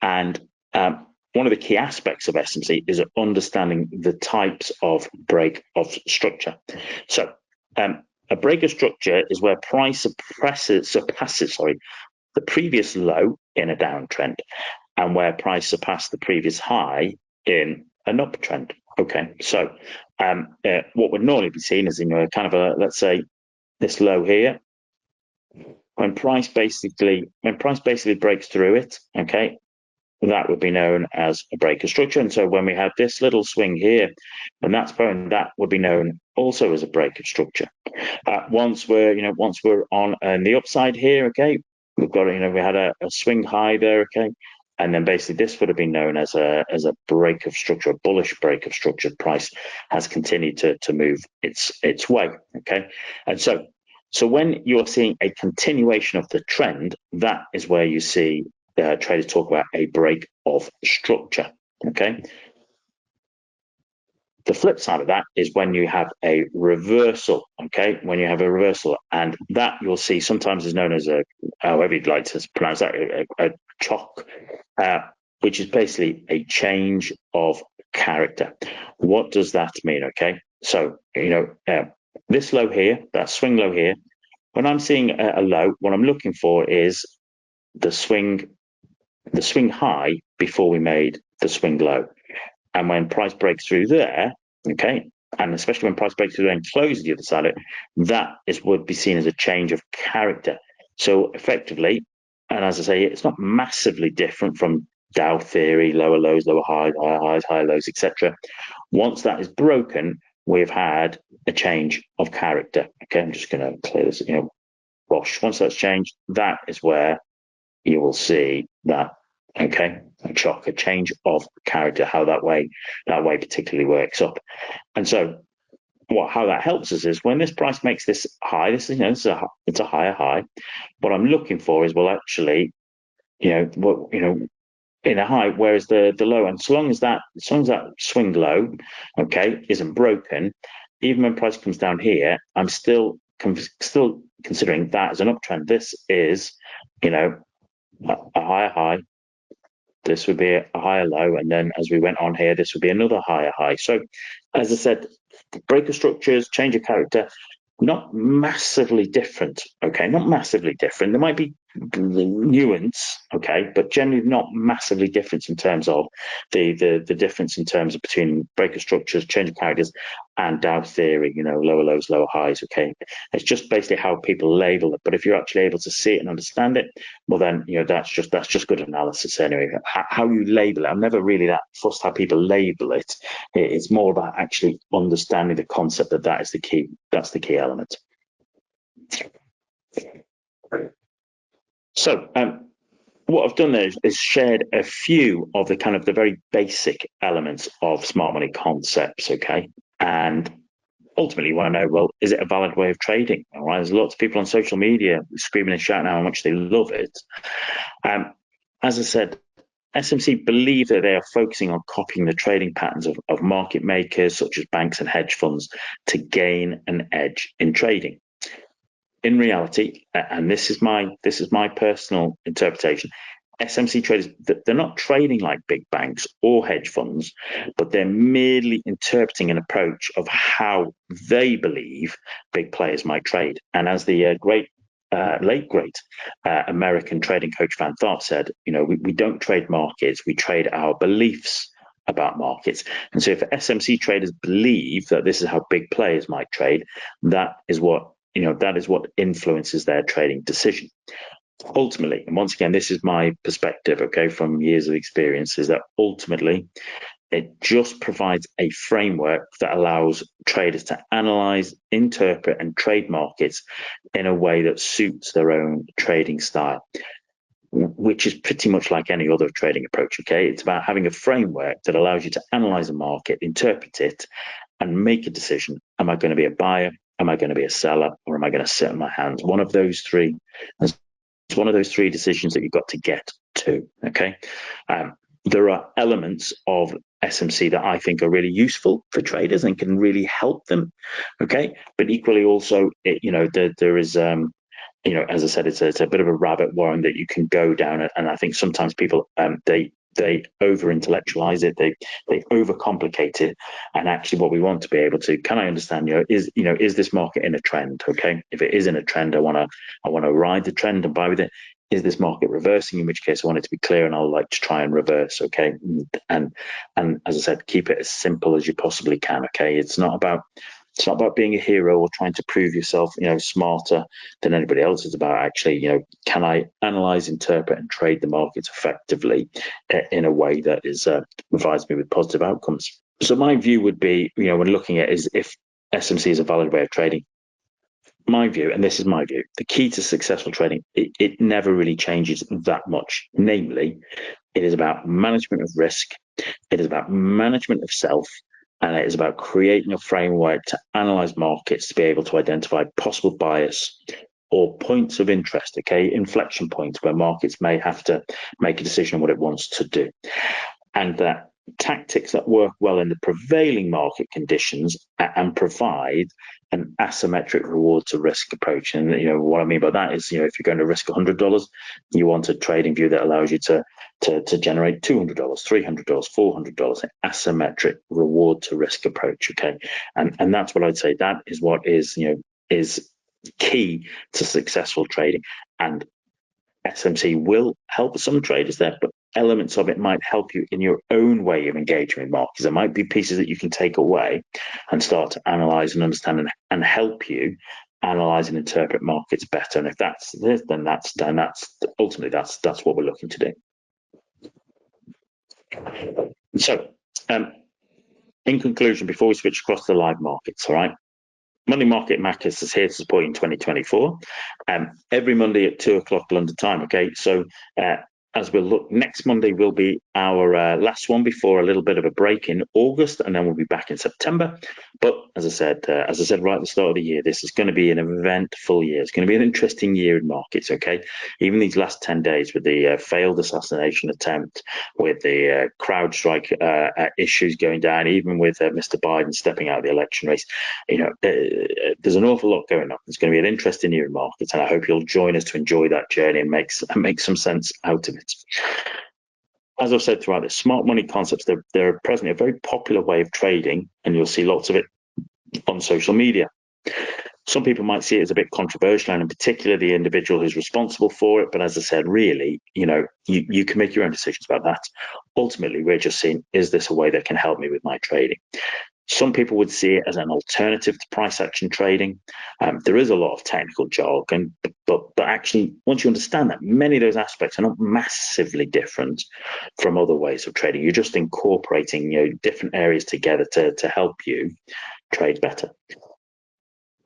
A: And one of the key aspects of SMC is understanding the types of break of structure. So a breaker structure is where price surpasses the previous low in a downtrend, and where price surpassed the previous high in an uptrend. Okay, so what would normally be seen is, kind of let's say this low here, when price basically breaks through it, okay, that would be known as a break of structure. And so when we have this little swing here, when that's going, that would be known also as a break of structure. Once we're on the upside here, okay, we've got, we had a swing high there, okay, and then basically this would have been known as a break of structure, a bullish break of structure. Price has continued to move its way, okay, and so when you're seeing a continuation of the trend, that is where you see traders talk about a break of structure, okay. The flip side of that is when you have a reversal, okay? When you have a reversal, and that you'll see sometimes is known as a, however you'd like to pronounce that, a chock, which is basically a change of character. What does that mean, okay? So, this low here, that swing low here, when I'm seeing a low, what I'm looking for is the swing high before we made the swing low. And when price breaks through there, okay, and especially when price breaks through there and closes the other side of it, that would be seen as a change of character. So effectively, and as I say, it's not massively different from Dow theory, lower lows, lower highs, higher highs, higher lows, etc. Once that is broken, we've had a change of character. Okay, I'm just going to clear this, wash. Once that's changed, that is where you will see that, okay, a chock, a change of character, how that way particularly works up. And so how that helps us is when this price makes this high, this is, it's a higher high. What I'm looking for is, well, actually, in a high, whereas the low, and so long as that swing low, okay, isn't broken, even when price comes down here, I'm still considering that as an uptrend. This is, a higher high, this would be a higher low, and then as we went on here, this would be another higher high. So as I said, breaker structures, change of character, not massively different, okay, not massively different. There might be nuance, okay, but generally not massively different in terms of the difference in terms of between breaker structures, change of characters, and Dow theory, lower lows, lower highs, okay. It's just basically how people label it. But if you're actually able to see it and understand it, well then, that's just good analysis anyway. How you label it, I'm never really that fussed how people label it. It's more about actually understanding the concept that is the key. That's the key element. So what I've done there is shared a few of the very basic elements of smart money concepts, okay? And ultimately you want to know, well, is it a valid way of trading? All right, there's lots of people on social media screaming and shouting how much they love it. As I said, SMC believe that they are focusing on copying the trading patterns of market makers such as banks and hedge funds to gain an edge in trading. In reality, and this is my personal interpretation, SMC traders, they're not trading like big banks or hedge funds, but they're merely interpreting an approach of how they believe big players might trade. And as the late great American trading coach Van Tharp said, we don't trade markets, we trade our beliefs about markets. And so if SMC traders believe that this is how big players might trade, that is what influences their trading decision. Ultimately, and once again, this is my perspective, okay, from years of experience, is that ultimately it just provides a framework that allows traders to analyze, interpret, and trade markets in a way that suits their own trading style, which is pretty much like any other trading approach, okay? It's about having a framework that allows you to analyze a market, interpret it, and make a decision. Am I going to be a buyer? Am I going to be a seller? Or am I going to sit on my hands? One of those three. It's one of those three decisions that you've got to get to, okay? There are elements of SMC that I think are really useful for traders and can really help them, okay? But equally also, there is, as I said, it's a bit of a rabbit warren that you can go down. And I think sometimes people, they over-intellectualize it, they overcomplicate it, and actually what we want to be able to, can I understand, is this market in a trend? Okay, if it is in a trend, I want to ride the trend and buy with it. Is this market reversing? In which case I want it to be clear and I'll like to try and reverse, okay? And as I said, keep it as simple as you possibly can, okay? It's not about It's not about being a hero or trying to prove yourself, smarter than anybody else. It's about actually, can I analyze, interpret, and trade the markets effectively in a way that provides me with positive outcomes. So my view would be, when looking at is if SMC is a valid way of trading. My view, and this is my view, the key to successful trading, it never really changes that much. Namely, it is about management of risk, it is about management of self, and it is about creating a framework to analyze markets to be able to identify possible bias or points of interest, inflection points where markets may have to make a decision on what it wants to do. And that tactics that work well in the prevailing market conditions and provide an asymmetric reward to risk approach. And what I mean by that is, if you're going to risk $100, you want a trading view that allows you to generate $200, $300, $400, an asymmetric reward to risk approach. And that's what I'd say. That is what is key to successful trading. And SMC will help some traders there, but elements of it might help you in your own way of engaging with markets. There might be pieces that you can take away and start to analyze and understand and help you analyze and interpret markets better. And if that's this, then that's ultimately that's what we're looking to do. So, in conclusion, before we switch across to the live markets, all right. Monday Market Matters is here to support you in 2024. Every Monday at 2:00 London time. So as we'll look, next Monday will be our last one before a little bit of a break in August, and then we'll be back in September. But as I said right at the start of the year, this is going to be an eventful year. It's going to be an interesting year in markets. Even these last 10 days with the failed assassination attempt, with the CrowdStrike issues going down, even with Mr. Biden stepping out of the election race, there's an awful lot going on. It's going to be an interesting year in markets, and I hope you'll join us to enjoy that journey and make some sense out of it. As I've said throughout this, smart money concepts, they're presently a very popular way of trading, and you'll see lots of it on social media. Some people might see it as a bit controversial, and in particular the individual who's responsible for it. But as I said, really, you can make your own decisions about that. Ultimately, we're just seeing, is this a way that can help me with my trading? Some people would see it as an alternative to price action trading. There is a lot of technical jargon, but actually, once you understand that, many of those aspects are not massively different from other ways of trading. You're just incorporating different areas together to help you trade better.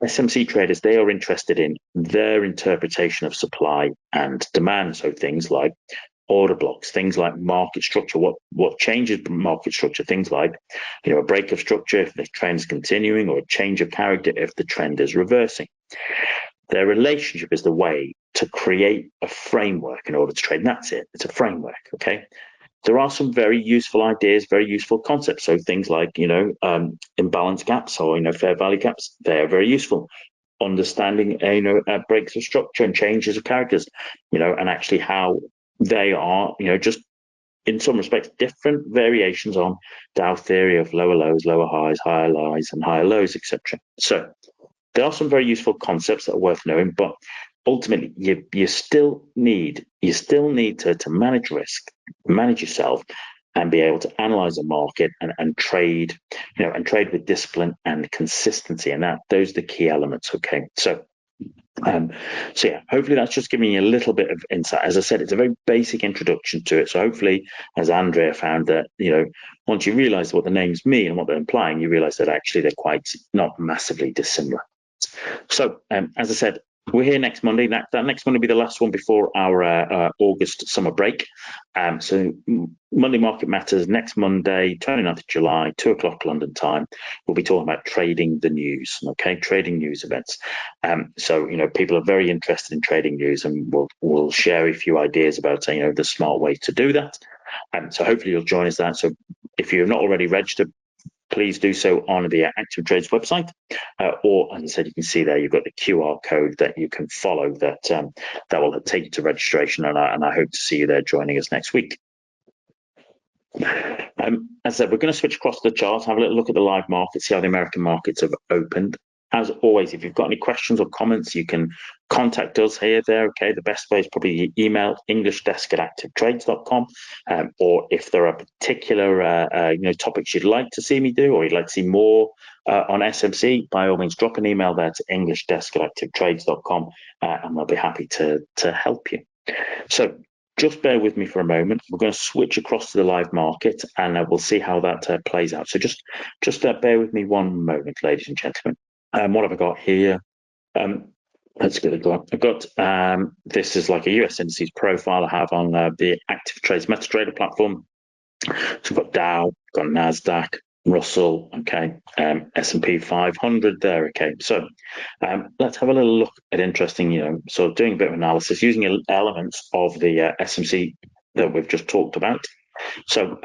A: SMC traders, they are interested in their interpretation of supply and demand. So things like order blocks, things like market structure, what changes market structure, things like a break of structure if the trend's continuing, or a change of character if the trend is reversing. Their relationship is the way to create a framework in order to trade, and that's it. It's a framework. There are some very useful ideas, very useful concepts. So things like imbalance gaps or fair value gaps, they're very useful. Understanding breaks of structure and changes of characters, and actually how they are, just in some respects, different variations on Dow theory of lower lows, lower highs, higher highs, and higher lows, etc. So there are some very useful concepts that are worth knowing, but ultimately, you still need to manage risk, manage yourself, and be able to analyze a market and trade, and trade with discipline and consistency, and those are the key elements. So hopefully that's just giving you a little bit of insight. As I said, it's a very basic introduction to it. So hopefully, as Andrea found, that once you realize what the names mean and what they're implying, you realize that actually they're quite not massively dissimilar. So as I said, we're here next Monday. That next Monday will be the last one before our August summer break. So Monday Market Matters next Monday, 29th of July, 2:00 London time. We'll be talking about trading the news, trading news events. So people are very interested in trading news, and we'll share a few ideas about the smart way to do that. So hopefully you'll join us there. So if you're not already registered, please do so on the ActivTrades website, or as I said, you can see there you've got the QR code that you can follow that will take you to registration, and I hope to see you there joining us next week. As I said, we're going to switch across the chart, have a little look at the live market, see how the American markets have opened. as always, if you've got any questions or comments, you can contact us here, there. Okay, the best way is probably email englishdesk@activtrades.com, or if there are particular topics you'd like to see me do, or you'd like to see more on SMC, by all means, drop an email there to englishdesk@activtrades.com, and I'll be happy to help you. So just bear with me for a moment. We're going to switch across to the live market, and we'll see how that plays out. So just bear with me one moment, ladies and gentlemen. What have I got here? Let's get it going. I've got this is like a US indices profile I have on the ActivTrades MetaTrader platform. So we've got Dow, got Nasdaq, Russell, okay, S&P 500 there, okay. So let's have a little look at interesting, so doing a bit of analysis using elements of the SMC that we've just talked about. So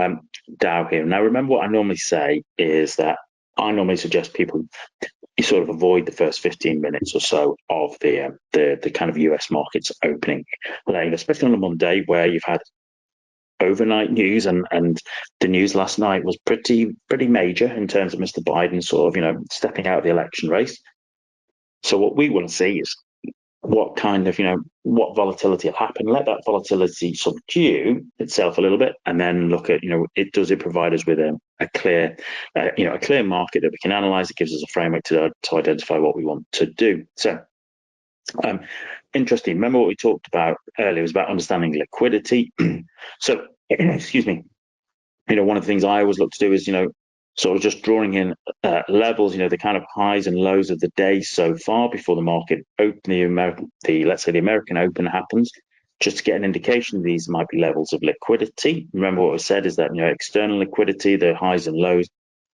A: Dow here. Now, remember what I normally say is that I normally suggest people you sort of avoid the first 15 minutes or so of the kind of US markets opening lane, especially on a Monday where you've had overnight news, and the news last night was pretty major in terms of Mr. Biden sort of stepping out of the election race. So what we want to see is what kind of what volatility will happen. Let that volatility subdue itself a little bit, and then look at it provide us with a clear clear market that we can analyze. It gives us a framework to identify what we want to do. So interesting. Remember what we talked about earlier was about understanding liquidity. So excuse me. One of the things I always look to do is sort of just drawing in levels, the kind of highs and lows of the day so far before the market open, let's say the American Open happens, just to get an indication these might be levels of liquidity. Remember what I said is that external liquidity, the highs and lows.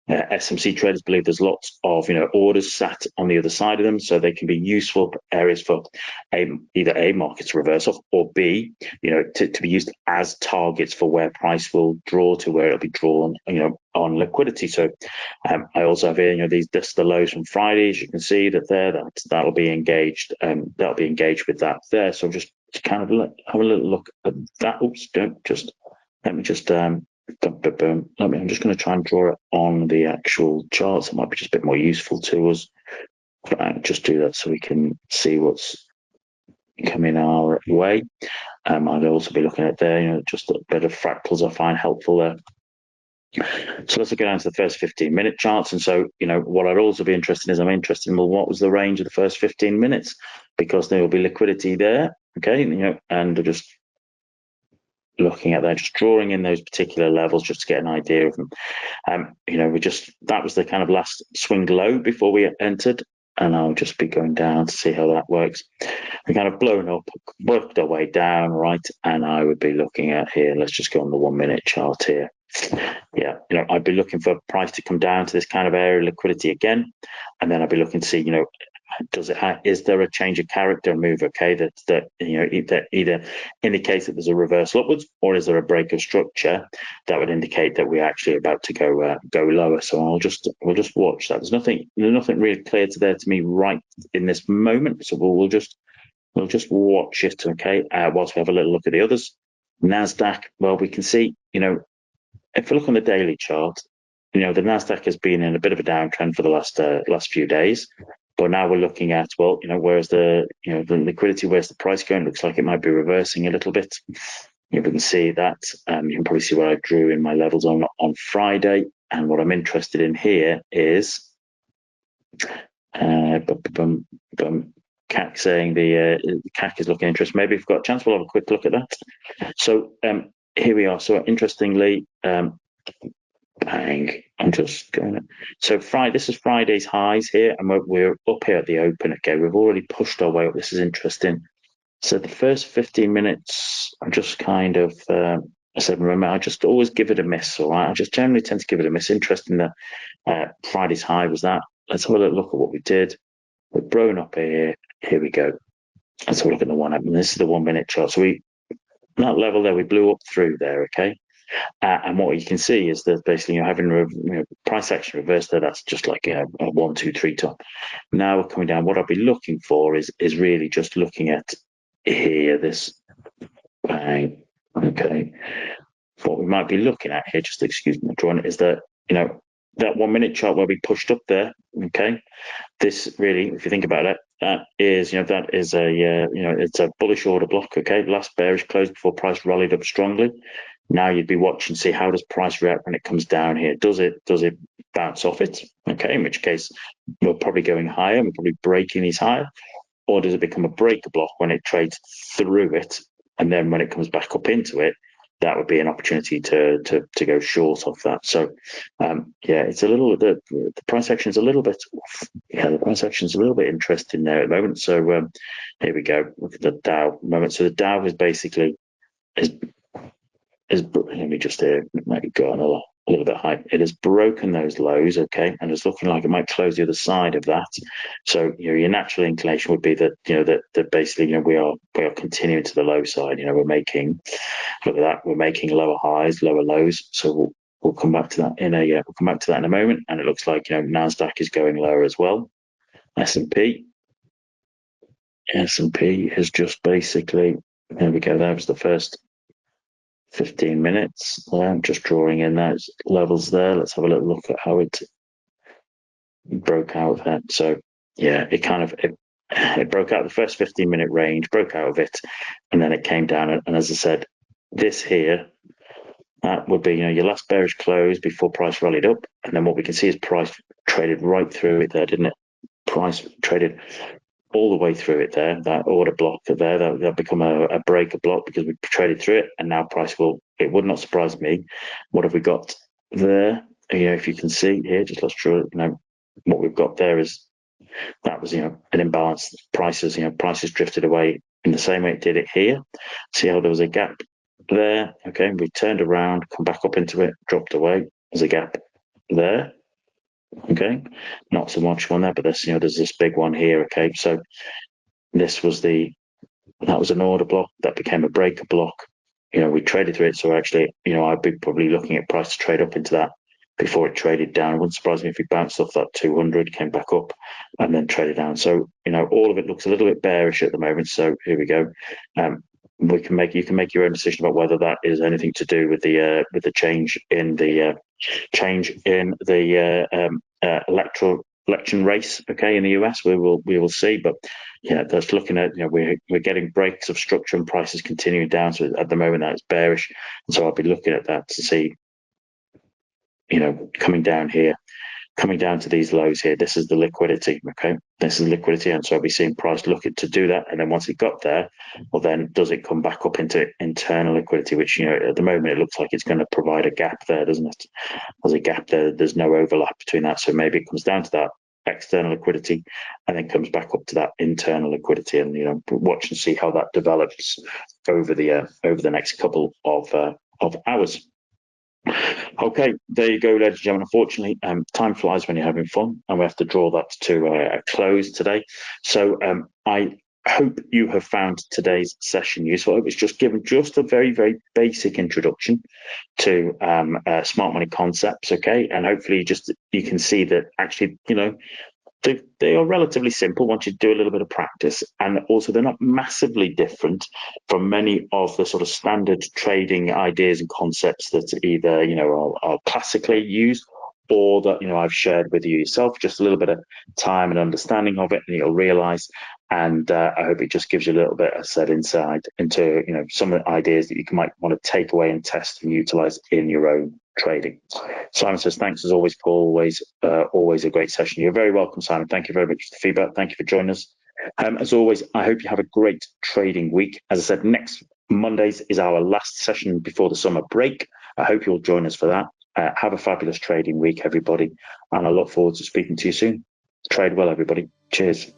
A: SMC traders believe there's lots of orders sat on the other side of them, so they can be useful areas for either a market's reverse off, or B, to be used as targets for where price will draw to, where it'll be drawn on liquidity. So I also have here these the lows from Friday, as you can see that'll be engaged, with that there. So just to kind of have a little look at that. Oops, let me just I'm just going to try and draw it on the actual charts. It might be just a bit more useful to us. Just do that so we can see what's coming our way. I'd also be looking at there, just a bit of fractals I find helpful there. So let's go down to the first 15-minute charts. And so, what I'd also be interested in is what was the range of the first 15 minutes? Because there will be liquidity there, okay? And just looking at that, just drawing in those particular levels just to get an idea of them. That was the kind of last swing low before we entered, and I'll just be going down to see how that works. We kind of blown up, worked our way down, right? And I would be looking at here, let's just go on the 1 minute chart here. Yeah, I'd be looking for price to come down to this kind of area of liquidity again, and then I'd be looking to see, is there a change of character move, okay, that either indicates that there's a reversal upwards, or is there a break of structure that would indicate that we're actually about to go lower? So we'll just watch that. There's nothing really clear to me right in this moment, so we'll just watch it, okay, whilst we have a little look at the others. Nasdaq, well, we can see, if we look on the daily chart, the Nasdaq has been in a bit of a downtrend for the last few days. But now we're looking at, where's the liquidity, where's the price going? Looks like it might be reversing a little bit. We can see that. You can probably see what I drew in my levels on Friday. And what I'm interested in here is CAC saying the CAC is looking interesting. Maybe if we've got a chance, we'll have a quick look at that. So here we are. So interestingly, bang, I'm just going. So this is Friday's highs here, and we're up here at the open. Okay, we've already pushed our way up. This is interesting. So the first 15 minutes, I'm just kind of, I said, remember, I just always give it a miss. All right, I just generally tend to give it a miss. Interesting that Friday's high was that. Let's have a look at what we did. We're blown up here. Here we go. Let's have a look at the one. This is the 1 minute chart. So that level there, we blew up through there. Okay. And what you can see is that basically having price action reversed there, that's just like a 1, 2, 3 top. Now we're coming down. What I'll be looking for is really just looking at here, this bang. Okay. What we might be looking at here, just excuse me drawing, is that that 1 minute chart where we pushed up there, okay, this really, if you think about it, that is, that is a, it's a bullish order block, okay? Last bearish close before price rallied up strongly. Now you'd be watching, see how does price react when it comes down here? Does it bounce off it? Okay, in which case we're probably going higher, we're probably breaking these higher, or does it become a breaker block when it trades through it, and then when it comes back up into it, that would be an opportunity to go short of that. So yeah, it's a little the price action is a little bit the price action is a little bit interesting there at the moment. So here we go. Look at the Dow moment. So the Dow is basically is let me just maybe go on a little bit high. It has broken those lows, okay, and it's looking like it might close the other side of that. So your natural inclination would be that that basically we are continuing to the low side. We're making, look at that, we're making lower highs, lower lows. So we'll come back to that in a moment. And it looks like Nasdaq is going lower as well. S&P has just basically, there we go. That was the first 15 minutes. I'm just drawing in those levels there. Let's have a little look at how it broke out of that. So yeah, it broke out the first 15-minute range, broke out of it, and then it came down. And as I said, this here, that would be your last bearish close before price rallied up. And then what we can see is price traded right through it there, didn't it? Price traded all the way through it there, that order block there, that'll become a breaker block because we traded through it, and now price it would not surprise me. What have we got there? If you can see here, just let's draw what we've got there is that was an imbalance. Prices drifted away in the same way it did it here. See how there was a gap there? Okay, we turned around, come back up into it, dropped away. There's a gap there. Okay, not so much on there, but there's this big one here. Okay, so that was an order block that became a breaker block. We traded through it, so actually, I'd be probably looking at price to trade up into that before it traded down. It wouldn't surprise me if we bounced off that 200, came back up, and then traded down. So all of it looks a little bit bearish at the moment. So here we go. You can make your own decision about whether that is anything to do with the change in the election race, okay, in the US. We will see, but that's looking at we're getting breaks of structure and prices continuing down. So at the moment that is bearish, and so I'll be looking at that to see coming down here, coming down to these lows here. This is the liquidity, okay? This is liquidity, and so I'll be seeing price looking to do that. And then once it got there, well, then does it come back up into internal liquidity, which at the moment it looks like it's going to provide a gap there, doesn't it? There's a gap there. There's no overlap between that, so maybe it comes down to that external liquidity and then comes back up to that internal liquidity, and watch and see how that develops over the next couple of hours. Okay, there you go, ladies and gentlemen. Unfortunately, time flies when you're having fun, and we have to draw that to a close today. So I hope you have found today's session useful. It was just given just a very, very basic introduction to smart money concepts, okay? And hopefully you can see that actually, they are relatively simple once you do a little bit of practice, and also they're not massively different from many of the sort of standard trading ideas and concepts that either are classically used or that I've shared with you yourself. Just a little bit of time and understanding of it, and you'll realize. And I hope it just gives you a little bit of insight into some of the ideas that you might want to take away and test and utilize in your own trading. Simon says, thanks as always, Paul. Always a great session. You're very welcome, Simon. Thank you very much for the feedback. Thank you for joining us. As always, I hope you have a great trading week. As I said, next Mondays is our last session before the summer break. I hope you'll join us for that. Have a fabulous trading week, everybody. And I look forward to speaking to you soon. Trade well, everybody. Cheers.